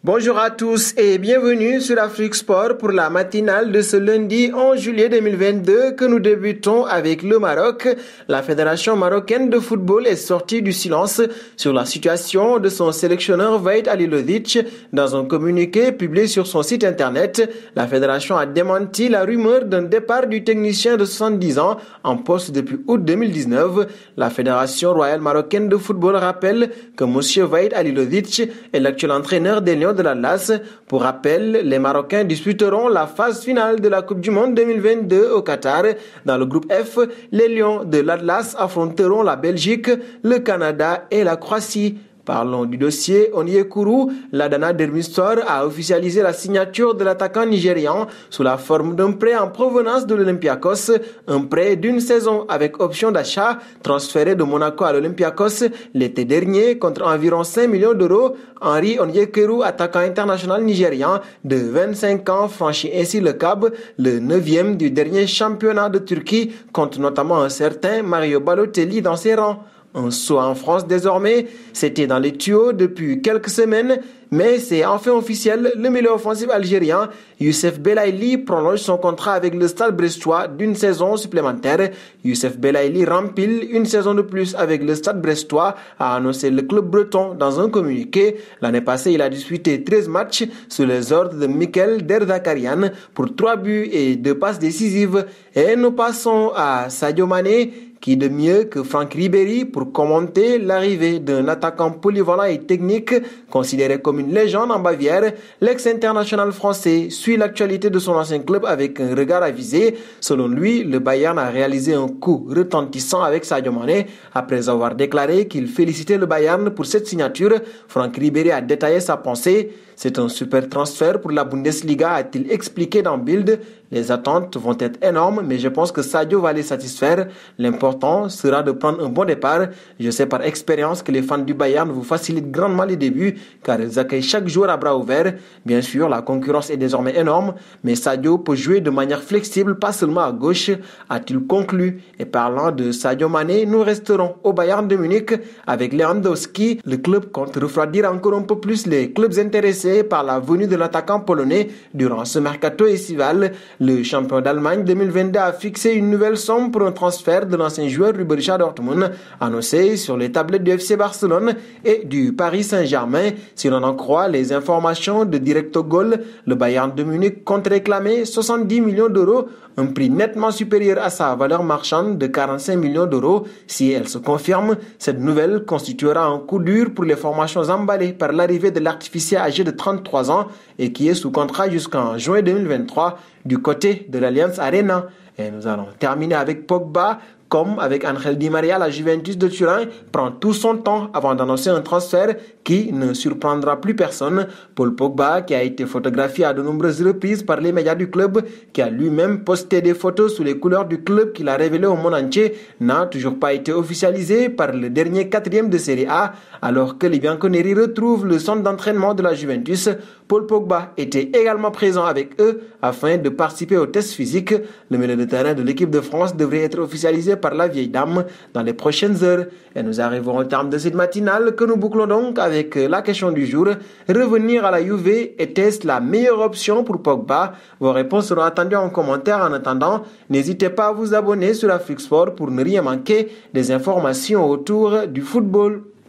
Bonjour à tous et bienvenue sur Afrique Sport pour la matinale de ce lundi 11 juillet 2022 que nous débutons avec le Maroc. La Fédération marocaine de football est sortie du silence sur la situation de son sélectionneur Vahid Halilovic. Dans un communiqué publié sur son site internet, la Fédération a démenti la rumeur d'un départ du technicien de 70 ans en poste depuis août 2019. La Fédération royale marocaine de football rappelle que M. Vahid Halilovic est l'actuel entraîneur des Lions de l'Atlas. Pour rappel, les Marocains disputeront la phase finale de la Coupe du Monde 2022 au Qatar. Dans le groupe F, les Lions de l'Atlas affronteront la Belgique, le Canada et la Croatie. Parlons du dossier Onyekuru. L'Adana Demirspor a officialisé la signature de l'attaquant nigérian sous la forme d'un prêt en provenance de l'Olympiakos. Un prêt d'une saison avec option d'achat transféré de Monaco à l'Olympiakos l'été dernier contre environ 5 millions d'euros. Henry Onyekuru, attaquant international nigérian de 25 ans, franchit ainsi le cap, le 9e du dernier championnat de Turquie, compte notamment un certain Mario Balotelli dans ses rangs. Un saut en France désormais, c'était dans les tuyaux depuis quelques semaines, mais c'est enfin officiel, le milieu offensif algérien Youssef Belaïli prolonge son contrat avec le Stade brestois d'une saison supplémentaire. Youssef Belaïli rempile une saison de plus avec le Stade brestois, a annoncé le club breton dans un communiqué. L'année passée, il a disputé 13 matchs sous les ordres de Mikel Derzakarian pour 3 buts et 2 passes décisives. Et nous passons à Sadio Mané. Qui de mieux que Franck Ribéry pour commenter l'arrivée d'un attaquant polyvalent et technique considéré comme une légende en Bavière. L'ex-international français suit l'actualité de son ancien club avec un regard avisé. Selon lui, le Bayern a réalisé un coup retentissant avec Sadio Mané. Après avoir déclaré qu'il félicitait le Bayern pour cette signature, Franck Ribéry a détaillé sa pensée. C'est un super transfert pour la Bundesliga, a-t-il expliqué dans Bild. Les attentes vont être énormes, mais je pense que Sadio va les satisfaire. L'important sera de prendre un bon départ. Je sais par expérience que les fans du Bayern vous facilitent grandement les débuts, car ils accueillent chaque joueur à bras ouverts. Bien sûr, la concurrence est désormais énorme, mais Sadio peut jouer de manière flexible, pas seulement à gauche, a-t-il conclu. Et parlant de Sadio Mané, nous resterons au Bayern de Munich avec Lewandowski. Le club compte refroidir encore un peu plus les clubs intéressés par la venue de l'attaquant polonais durant ce mercato estival. Le champion d'Allemagne 2022 a fixé une nouvelle somme pour un transfert de l'ancien joueur du Borussia Dortmund, annoncé sur les tablettes du FC Barcelone et du Paris Saint-Germain. Si l'on en croit les informations de Directo Goal, le Bayern de Munich compte réclamer 70 millions d'euros, un prix nettement supérieur à sa valeur marchande de 45 millions d'euros. Si elle se confirme, cette nouvelle constituera un coup dur pour les formations emballées par l'arrivée de l'artificier âgé de 33 ans et qui est sous contrat jusqu'en juin 2023 du côté de l'Allianz Arena. Et nous allons terminer avec Pogba. Comme avec Angel Di Maria, la Juventus de Turin prend tout son temps avant d'annoncer un transfert qui ne surprendra plus personne. Paul Pogba, qui a été photographié à de nombreuses reprises par les médias du club, qui a lui-même posté des photos sous les couleurs du club qu'il a révélé au monde entier, n'a toujours pas été officialisé par le dernier 4e de Serie A, alors que les Bianconeri retrouvent le centre d'entraînement de la Juventus. Paul Pogba était également présent avec eux afin de participer aux tests physiques. Le milieu de terrain de l'équipe de France devrait être officialisé par la vieille dame dans les prochaines heures. Et nous arrivons au terme de cette matinale que nous bouclons donc avec la question du jour. Revenir à la Juve, était-ce la meilleure option pour Pogba? Vos réponses seront attendues en commentaire. En attendant, n'hésitez pas à vous abonner sur Afrique Sport pour ne rien manquer des informations autour du football.